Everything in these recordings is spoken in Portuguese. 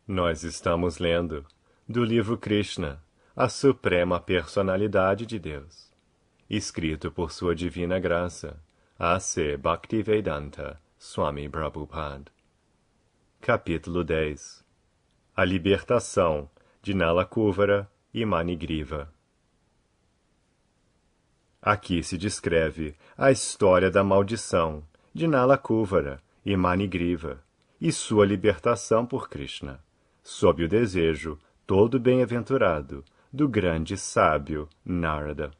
Nós estamos lendo do livro Krishna, a Suprema Personalidade de Deus, escrito por Sua Divina Graça, A.C. Bhaktivedanta Swami Prabhupada. Capítulo 10. A Libertação de Nalakuvara e Manigriva. Aqui se descreve a história da maldição de Nalakuvara e Manigriva e sua libertação por Krishna, sob o desejo todo bem-aventurado do grande sábio Narada.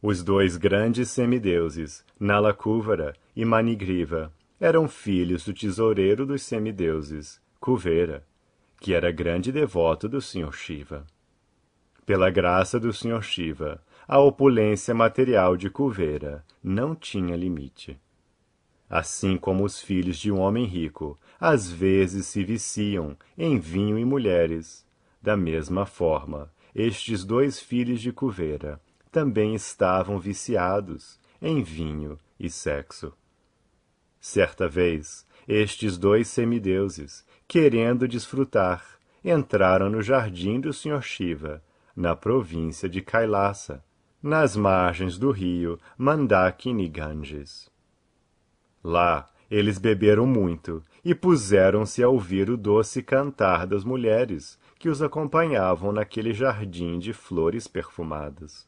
Os dois grandes semideuses, Nalakuvara e Manigriva, eram filhos do tesoureiro dos semideuses, Kuvera, que era grande devoto do Sr. Shiva. Pela graça do Sr. Shiva, a opulência material de Kuvera não tinha limite. Assim como os filhos de um homem rico às vezes se viciam em vinho e mulheres, da mesma forma, estes dois filhos de Kuvera também estavam viciados em vinho e sexo. Certa vez, estes dois semideuses, querendo desfrutar, entraram no jardim do Sr. Shiva, na província de Kailasa, nas margens do rio Mandakini Ganges. Lá, eles beberam muito e puseram-se a ouvir o doce cantar das mulheres que os acompanhavam naquele jardim de flores perfumadas.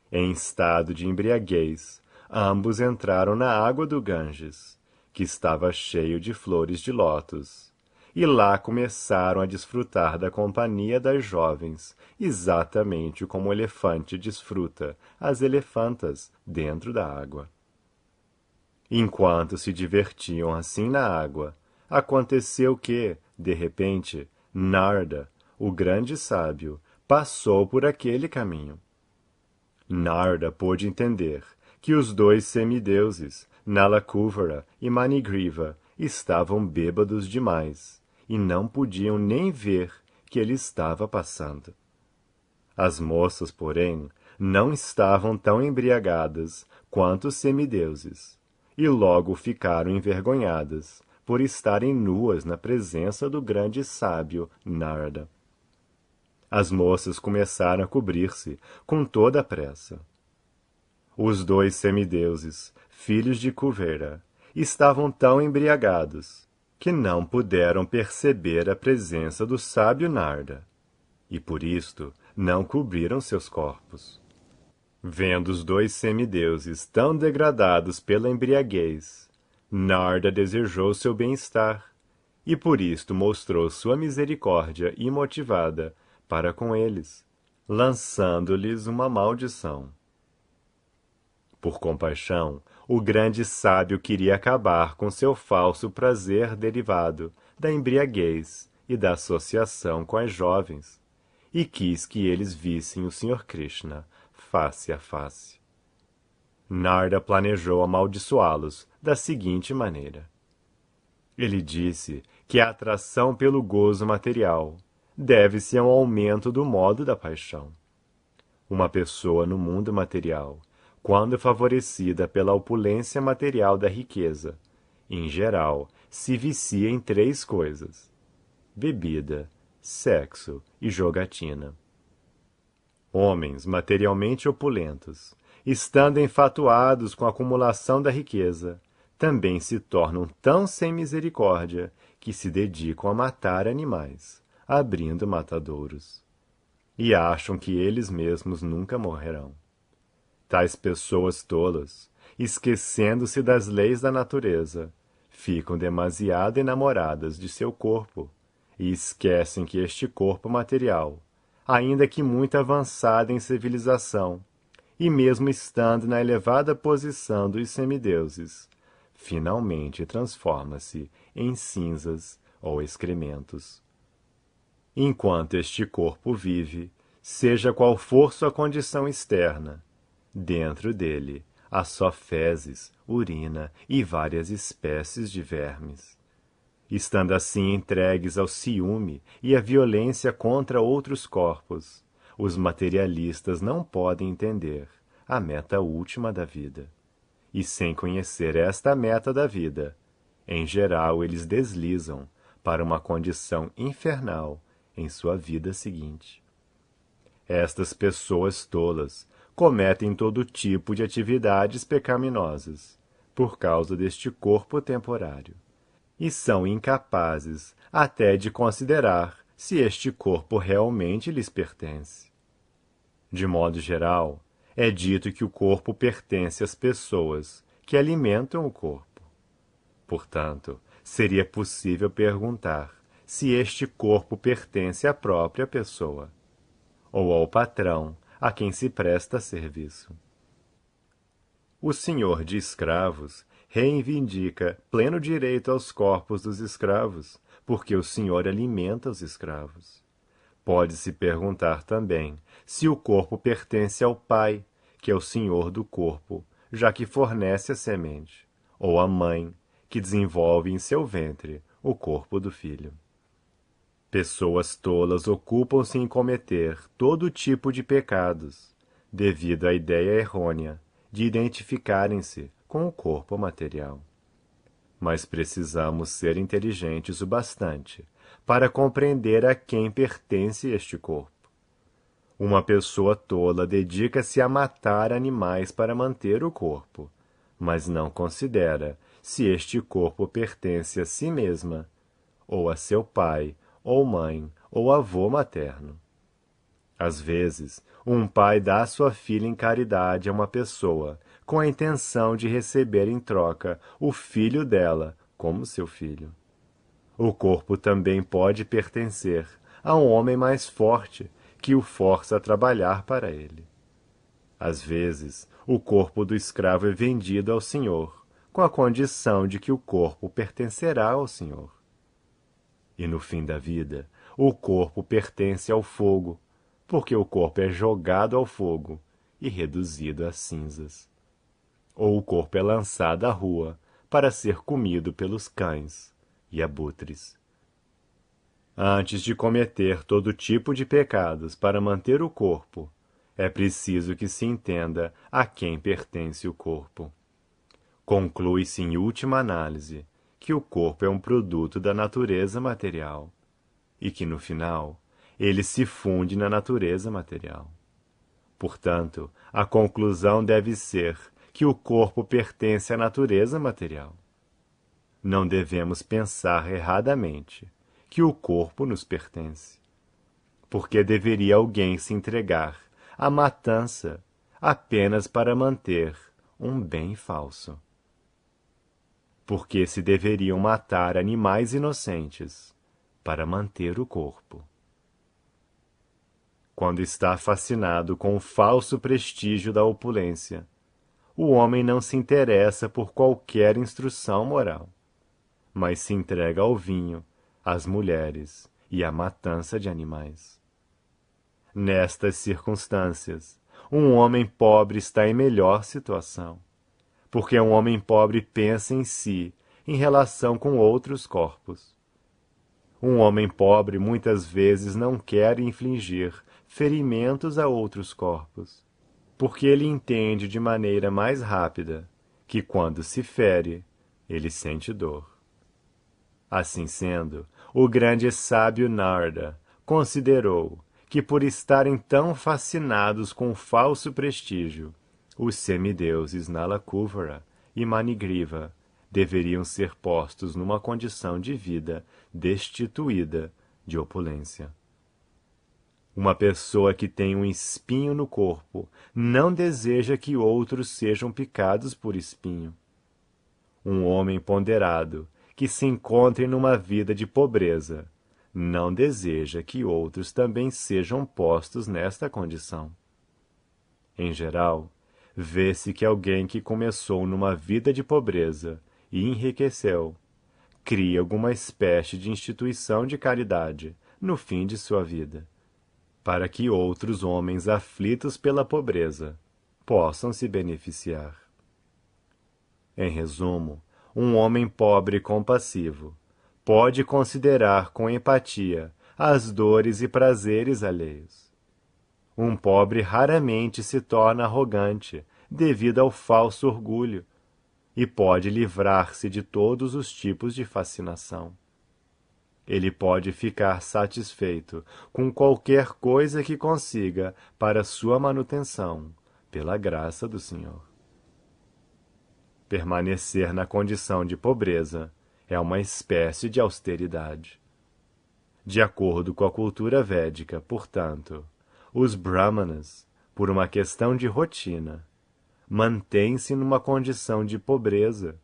Em estado de embriaguez, ambos entraram na água do Ganges, que estava cheio de flores de lótus, e lá começaram a desfrutar da companhia das jovens, exatamente como o elefante desfruta as elefantas dentro da água. Enquanto se divertiam assim na água, aconteceu que, de repente, Narada, o grande sábio, passou por aquele caminho. Narada pôde entender que os dois semideuses, Nalakuvara e Manigriva, estavam bêbados demais e não podiam nem ver que ele estava passando. As moças, porém, não estavam tão embriagadas quanto os semideuses, e logo ficaram envergonhadas por estarem nuas na presença do grande sábio Narada. As moças começaram a cobrir-se com toda a pressa. Os dois semideuses, filhos de Kuvera, estavam tão embriagados que não puderam perceber a presença do sábio Narada, e por isto não cobriram seus corpos. Vendo os dois semideuses tão degradados pela embriaguez, Narada desejou seu bem-estar, e por isto mostrou sua misericórdia imotivada para com eles, lançando-lhes uma maldição. Por compaixão, o grande sábio queria acabar com seu falso prazer derivado da embriaguez e da associação com as jovens, e quis que eles vissem o Sr. Krishna face a face. Narada planejou amaldiçoá-los da seguinte maneira. Ele disse que a atração pelo gozo material deve-se ao aumento do modo da paixão. Uma pessoa no mundo material, quando favorecida pela opulência material da riqueza, em geral, se vicia em três coisas: bebida, sexo e jogatina. Homens materialmente opulentos, estando enfatuados com a acumulação da riqueza, também se tornam tão sem misericórdia que se dedicam a matar animais, abrindo matadouros, e acham que eles mesmos nunca morrerão. Tais pessoas tolas, esquecendo-se das leis da natureza, ficam demasiado enamoradas de seu corpo e esquecem que este corpo material, ainda que muito avançado em civilização, e mesmo estando na elevada posição dos semideuses, finalmente transforma-se em cinzas ou excrementos. Enquanto este corpo vive, seja qual for sua condição externa, dentro dele há só fezes, urina e várias espécies de vermes. Estando assim entregues ao ciúme e à violência contra outros corpos, os materialistas não podem entender a meta última da vida. E sem conhecer esta meta da vida, em geral eles deslizam para uma condição infernal em sua vida seguinte. Estas pessoas tolas cometem todo tipo de atividades pecaminosas por causa deste corpo temporário, e são incapazes até de considerar se este corpo realmente lhes pertence. De modo geral, é dito que o corpo pertence às pessoas que alimentam o corpo. Portanto, seria possível perguntar se este corpo pertence à própria pessoa, ou ao patrão a quem se presta serviço. O senhor de escravos reivindica pleno direito aos corpos dos escravos, porque o senhor alimenta os escravos. Pode-se perguntar também se o corpo pertence ao pai, que é o senhor do corpo, já que fornece a semente, ou à mãe, que desenvolve em seu ventre o corpo do filho. Pessoas tolas ocupam-se em cometer todo tipo de pecados, devido à ideia errônea de identificarem-se com o corpo material. Mas precisamos ser inteligentes o bastante para compreender a quem pertence este corpo. Uma pessoa tola dedica-se a matar animais para manter o corpo, mas não considera se este corpo pertence a si mesma, ou a seu pai, ou mãe, ou avô materno. Às vezes, um pai dá sua filha em caridade a uma pessoa, com a intenção de receber em troca o filho dela como seu filho. O corpo também pode pertencer a um homem mais forte, que o força a trabalhar para ele. Às vezes, o corpo do escravo é vendido ao senhor, com a condição de que o corpo pertencerá ao senhor. E no fim da vida, o corpo pertence ao fogo, porque o corpo é jogado ao fogo e reduzido a cinzas. Ou o corpo é lançado à rua para ser comido pelos cães e abutres. Antes de cometer todo tipo de pecados para manter o corpo, é preciso que se entenda a quem pertence o corpo. Conclui-se em última análise que o corpo é um produto da natureza material e que, no final, ele se funde na natureza material. Portanto, a conclusão deve ser que o corpo pertence à natureza material. Não devemos pensar erradamente que o corpo nos pertence. Porque deveria alguém se entregar à matança apenas para manter um bem falso? Porque se deveriam matar animais inocentes para manter o corpo? Quando está fascinado com o falso prestígio da opulência, o homem não se interessa por qualquer instrução moral, mas se entrega ao vinho, às mulheres e à matança de animais. Nestas circunstâncias, um homem pobre está em melhor situação, porque um homem pobre pensa em si em relação com outros corpos. Um homem pobre muitas vezes não quer infligir ferimentos a outros corpos, porque ele entende de maneira mais rápida que quando se fere, ele sente dor. Assim sendo, o grande sábio Narda considerou que, por estarem tão fascinados com o falso prestígio, os semideuses Nalakuvara e Manigriva deveriam ser postos numa condição de vida destituída de opulência. Uma pessoa que tem um espinho no corpo não deseja que outros sejam picados por espinho. Um homem ponderado que se encontre numa vida de pobreza não deseja que outros também sejam postos nesta condição. Em geral, vê-se que alguém que começou numa vida de pobreza e enriqueceu, cria alguma espécie de instituição de caridade no fim de sua vida, para que outros homens aflitos pela pobreza possam se beneficiar. Em resumo, um homem pobre e compassivo pode considerar com empatia as dores e prazeres alheios. Um pobre raramente se torna arrogante devido ao falso orgulho e pode livrar-se de todos os tipos de fascinação. Ele pode ficar satisfeito com qualquer coisa que consiga para sua manutenção, pela graça do Senhor. Permanecer na condição de pobreza é uma espécie de austeridade. De acordo com a cultura védica, portanto, os brahmanas, por uma questão de rotina, mantêm-se numa condição de pobreza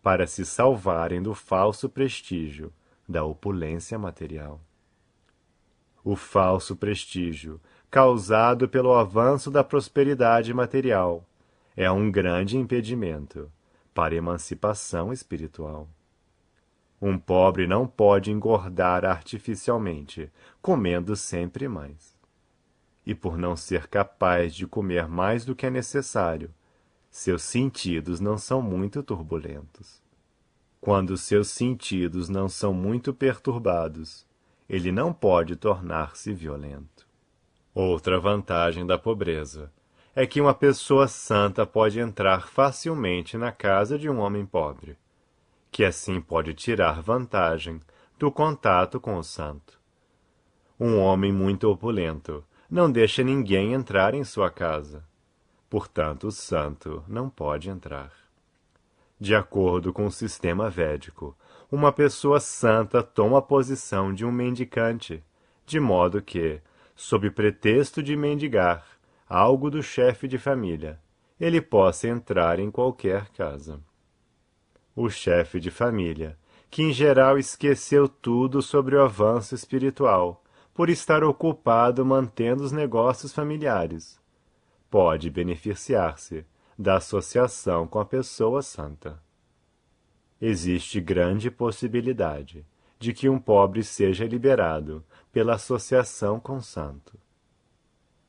para se salvarem do falso prestígio da opulência material. O falso prestígio, causado pelo avanço da prosperidade material, é um grande impedimento para a emancipação espiritual. Um pobre não pode engordar artificialmente, comendo sempre mais. E por não ser capaz de comer mais do que é necessário, seus sentidos não são muito turbulentos. Quando seus sentidos não são muito perturbados, ele não pode tornar-se violento. Outra vantagem da pobreza é que uma pessoa santa pode entrar facilmente na casa de um homem pobre, que assim pode tirar vantagem do contato com o santo. Um homem muito opulento não deixa ninguém entrar em sua casa. Portanto, o santo não pode entrar. De acordo com o sistema védico, uma pessoa santa toma a posição de um mendicante, de modo que, sob pretexto de mendigar algo do chefe de família, ele possa entrar em qualquer casa. O chefe de família, que em geral esqueceu tudo sobre o avanço espiritual, por estar ocupado mantendo os negócios familiares, pode beneficiar-se da associação com a pessoa santa. Existe grande possibilidade de que um pobre seja liberado pela associação com o santo.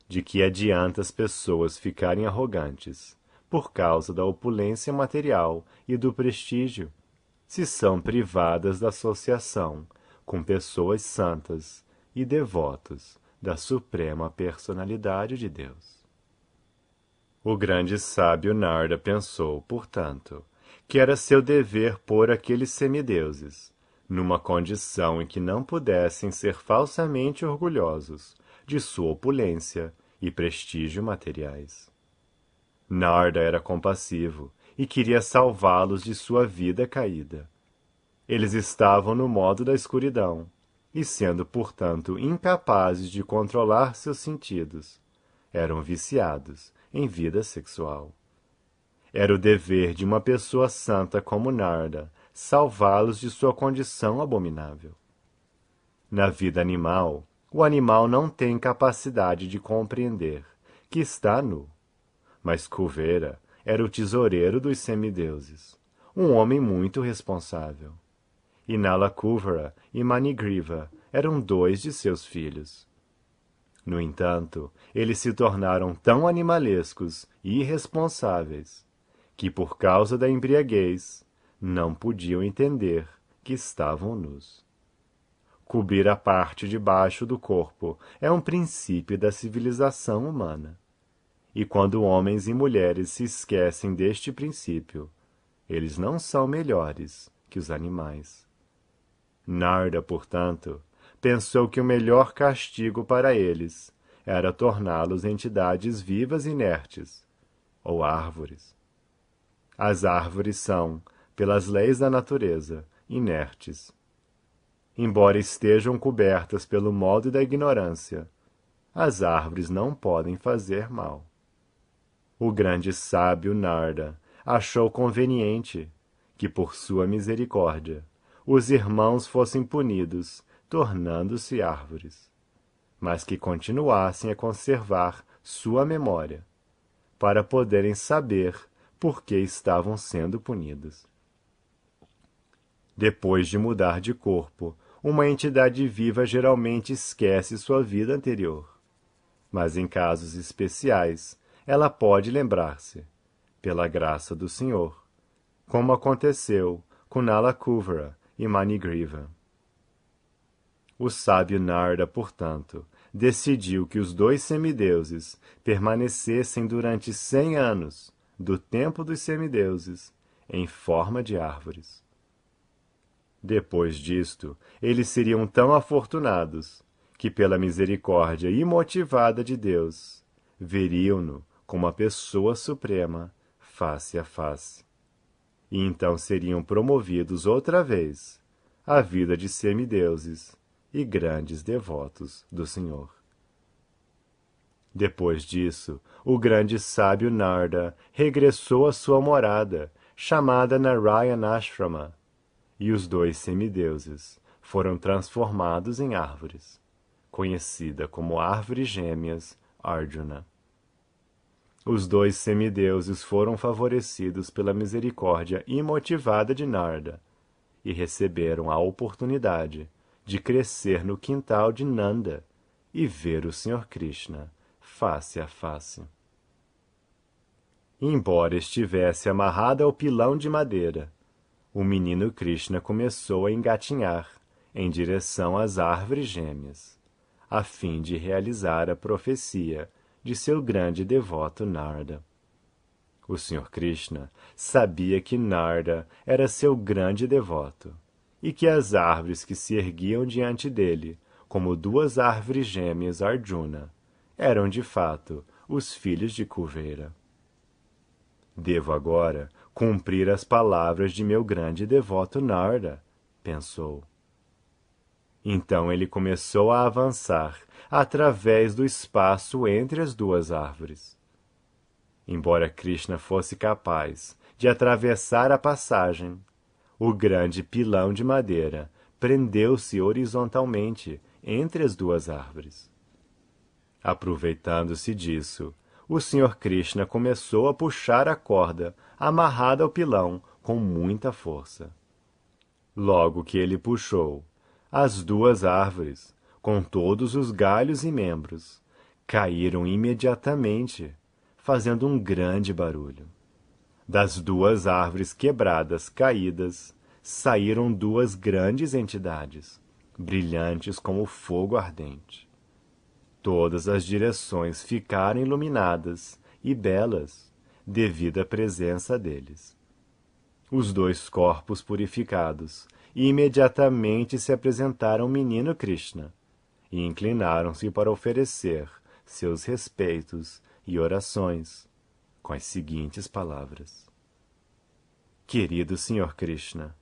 De que adianta as pessoas ficarem arrogantes por causa da opulência material e do prestígio, se são privadas da associação com pessoas santas e devotos da suprema personalidade de Deus. O grande sábio Narda pensou, portanto, que era seu dever pôr aqueles semideuses numa condição em que não pudessem ser falsamente orgulhosos de sua opulência e prestígio materiais. Narda era compassivo e queria salvá-los de sua vida caída. Eles estavam no modo da escuridão e, sendo, portanto, incapazes de controlar seus sentidos, eram viciados em vida sexual. Era o dever de uma pessoa santa como Narda salvá-los de sua condição abominável. Na vida animal, o animal não tem capacidade de compreender que está nu. Mas Kuvera era o tesoureiro dos semideuses, um homem muito responsável. E Nala Kuvera e Manigriva eram dois de seus filhos. No entanto, eles se tornaram tão animalescos e irresponsáveis que, por causa da embriaguez, não podiam entender que estavam nus. Cobrir a parte de baixo do corpo é um princípio da civilização humana. E quando homens e mulheres se esquecem deste princípio, eles não são melhores que os animais. Narda, portanto, pensou que o melhor castigo para eles era torná-los entidades vivas inertes, ou árvores. As árvores são, pelas leis da natureza, inertes. Embora estejam cobertas pelo modo da ignorância, as árvores não podem fazer mal. O grande sábio Narda achou conveniente que, por sua misericórdia, os irmãos fossem punidos, tornando-se árvores, mas que continuassem a conservar sua memória, para poderem saber por que estavam sendo punidos. Depois de mudar de corpo, uma entidade viva geralmente esquece sua vida anterior, mas em casos especiais, ela pode lembrar-se, pela graça do Senhor, como aconteceu com Nala Kuvera e Manigriva. O sábio Narda, portanto, decidiu que os dois semideuses permanecessem durante 100 anos, do tempo dos semideuses, em forma de árvores. Depois disto, eles seriam tão afortunados que, pela misericórdia imotivada de Deus, veriam-no como a pessoa suprema, face a face. E então seriam promovidos outra vez à vida de semideuses e grandes devotos do Senhor. Depois disso, o grande sábio Narda regressou à sua morada, chamada Narayana Ashrama, e os dois semideuses foram transformados em árvores, conhecida como árvores gêmeas Arjuna. Os dois semideuses foram favorecidos pela misericórdia imotivada de Narda e receberam a oportunidade de crescer no quintal de Nanda e ver o Senhor Krishna face a face. Embora estivesse amarrado ao pilão de madeira, o menino Krishna começou a engatinhar em direção às árvores gêmeas, a fim de realizar a profecia de seu grande devoto Narda. O Sr. Krishna sabia que Narda era seu grande devoto e que as árvores que se erguiam diante dele, como duas árvores gêmeas Arjuna, eram de fato os filhos de Kuvera. Devo agora cumprir as palavras de meu grande devoto Narda, pensou. Então ele começou a avançar através do espaço entre as duas árvores. Embora Krishna fosse capaz de atravessar a passagem, o grande pilão de madeira prendeu-se horizontalmente entre as duas árvores. Aproveitando-se disso, o Sr. Krishna começou a puxar a corda amarrada ao pilão com muita força. Logo que ele puxou, as duas árvores, com todos os galhos e membros, caíram imediatamente, fazendo um grande barulho. Das duas árvores quebradas caídas, saíram duas grandes entidades, brilhantes como fogo ardente. Todas as direções ficaram iluminadas e belas devido à presença deles. Os dois corpos purificados imediatamente se apresentaram ao menino Krishna e inclinaram-se para oferecer seus respeitos e orações, com as seguintes palavras: Querido Sr. Krishna,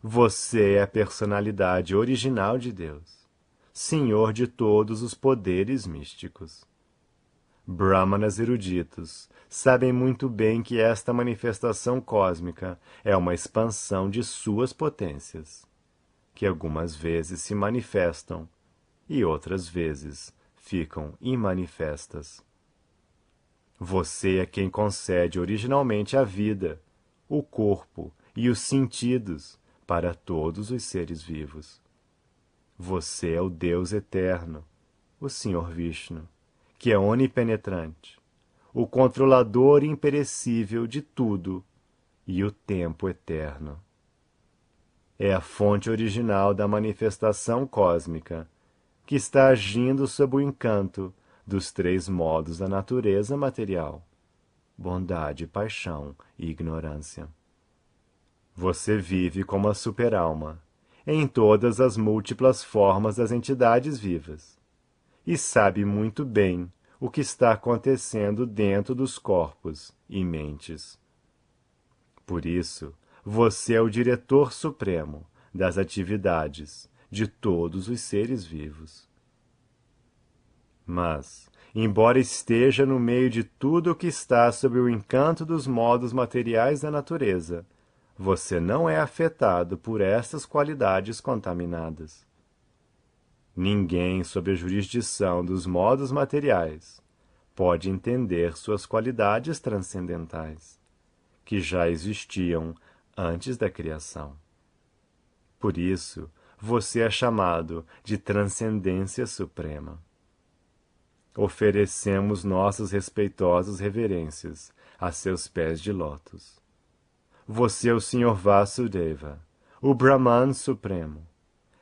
você é a personalidade original de Deus, Senhor de todos os poderes místicos. Brahmanas eruditos sabem muito bem que esta manifestação cósmica é uma expansão de suas potências, que algumas vezes se manifestam e outras vezes ficam imanifestas. Você é quem concede originalmente a vida, o corpo e os sentidos para todos os seres vivos. Você é o Deus eterno, o Senhor Vishnu, que é onipenetrante, o controlador imperecível de tudo e o tempo eterno. É a fonte original da manifestação cósmica, que está agindo sob o encanto dos três modos da natureza material: bondade, paixão e ignorância. Você vive como a superalma, em todas as múltiplas formas das entidades vivas, e sabe muito bem o que está acontecendo dentro dos corpos e mentes. Por isso, você é o diretor supremo das atividades de todos os seres vivos. Mas, embora esteja no meio de tudo o que está sob o encanto dos modos materiais da natureza, você não é afetado por estas qualidades contaminadas. Ninguém sob a jurisdição dos modos materiais pode entender suas qualidades transcendentais, que já existiam antes da criação. Por isso, você é chamado de Transcendência Suprema. Oferecemos nossas respeitosas reverências a seus pés de lótus. Você é o Sr. Vasudeva, o Brahman Supremo,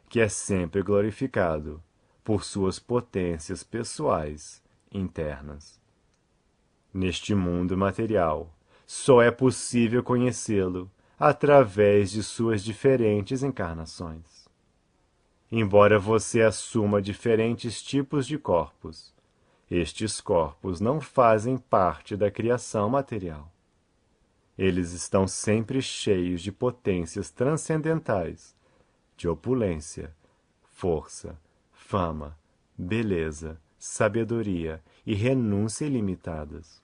que é sempre glorificado por suas potências pessoais internas. Neste mundo material, só é possível conhecê-lo através de suas diferentes encarnações. Embora você assuma diferentes tipos de corpos, estes corpos não fazem parte da criação material. Eles estão sempre cheios de potências transcendentais, de opulência, força, fama, beleza, sabedoria e renúncia ilimitadas.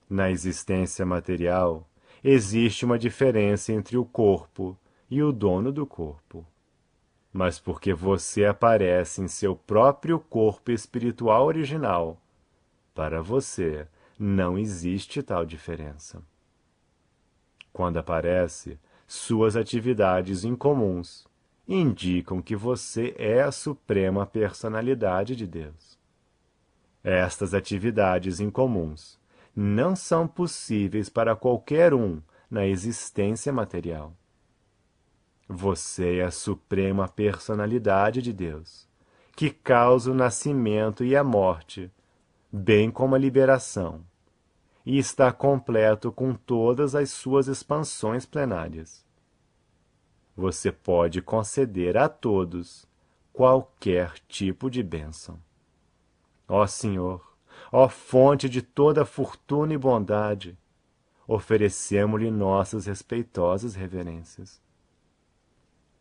Na existência material, existe uma diferença entre o corpo e o dono do corpo. Mas porque você aparece em seu próprio corpo espiritual original, para você não existe tal diferença. Quando aparece, suas atividades incomuns indicam que você é a suprema personalidade de Deus. Estas atividades incomuns não são possíveis para qualquer um na existência material. Você é a suprema personalidade de Deus, que causa o nascimento e a morte, bem como a liberação, e está completo com todas as suas expansões plenárias. Você pode conceder a todos qualquer tipo de bênção. Ó Senhor, ó fonte de toda fortuna e bondade, oferecemos-lhe nossas respeitosas reverências.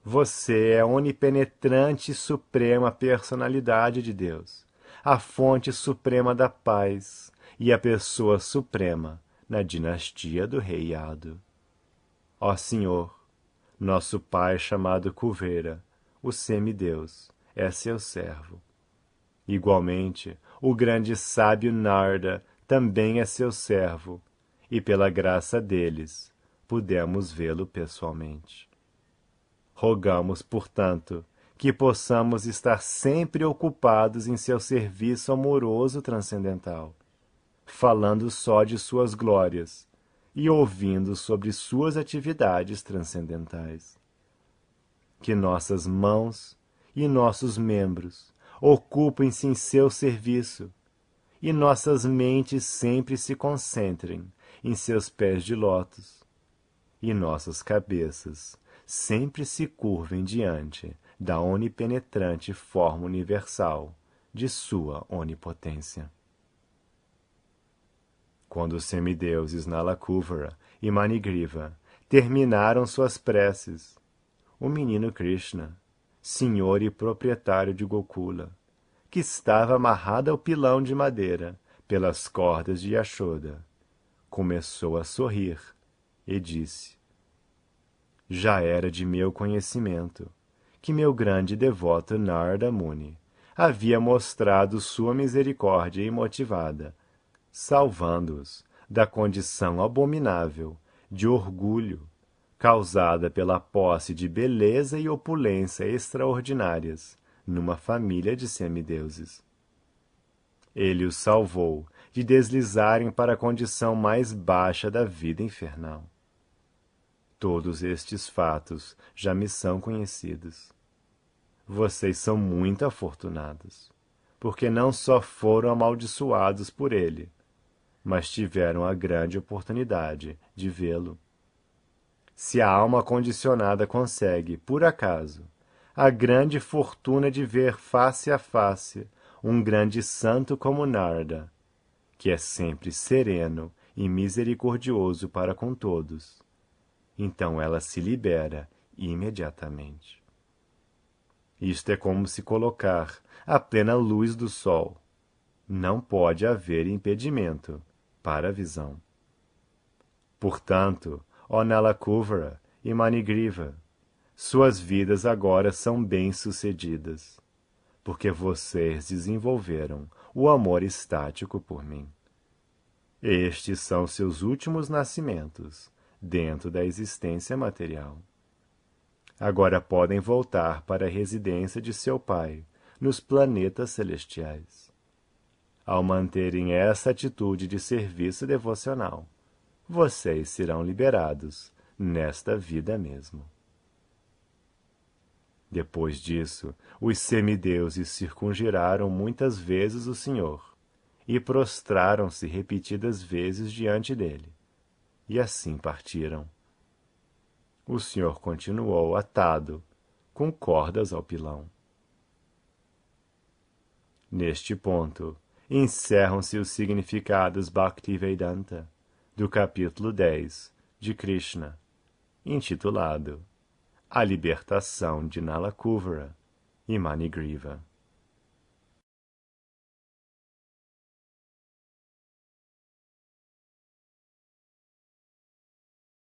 Você é a onipenetrante e suprema personalidade de Deus, a fonte suprema da paz e a pessoa suprema na dinastia do rei Yadu. Ó Senhor, nosso pai chamado Kuvera, o semideus, é seu servo. Igualmente, o grande sábio Narda também é seu servo, e pela graça deles, pudemos vê-lo pessoalmente. Rogamos, portanto, que possamos estar sempre ocupados em seu serviço amoroso transcendental, falando só de suas glórias e ouvindo sobre suas atividades transcendentais. Que nossas mãos e nossos membros ocupem-se em seu serviço e nossas mentes sempre se concentrem em seus pés de lótus e nossas cabeças sempre se curvem diante da onipenetrante forma universal de sua onipotência. Quando os semideuses Nalakuvara e Manigriva terminaram suas preces, o menino Krishna, senhor e proprietário de Gokula, que estava amarrado ao pilão de madeira pelas cordas de Yashoda, começou a sorrir e disse: já era de meu conhecimento que meu grande devoto Narada Muni havia mostrado sua misericórdia imotivada, salvando-os da condição abominável de orgulho causada pela posse de beleza e opulência extraordinárias numa família de semideuses. Ele os salvou de deslizarem para a condição mais baixa da vida infernal. Todos estes fatos já me são conhecidos. Vocês são muito afortunados, porque não só foram amaldiçoados por ele, mas tiveram a grande oportunidade de vê-lo. Se a alma condicionada consegue, por acaso, a grande fortuna de ver face a face um grande santo como Narada, que é sempre sereno e misericordioso para com todos, então ela se libera imediatamente. Isto é como se colocar à plena luz do sol. Não pode haver impedimento para a visão. Portanto, ó Nalakuvara e Manigriva, suas vidas agora são bem-sucedidas, porque vocês desenvolveram o amor estático por mim. Estes são seus últimos nascimentos dentro da existência material. Agora podem voltar para a residência de seu pai, nos planetas celestiais. Ao manterem essa atitude de serviço devocional, vocês serão liberados nesta vida mesmo. Depois disso, os semideuses circungiraram muitas vezes o Senhor e prostraram-se repetidas vezes diante dele, e assim partiram. O senhor continuou atado, com cordas ao pilão. Neste ponto, encerram-se os significados Bhaktivedanta do capítulo 10 de Krishna, intitulado A Libertação de Nalakuvara e Manigriva.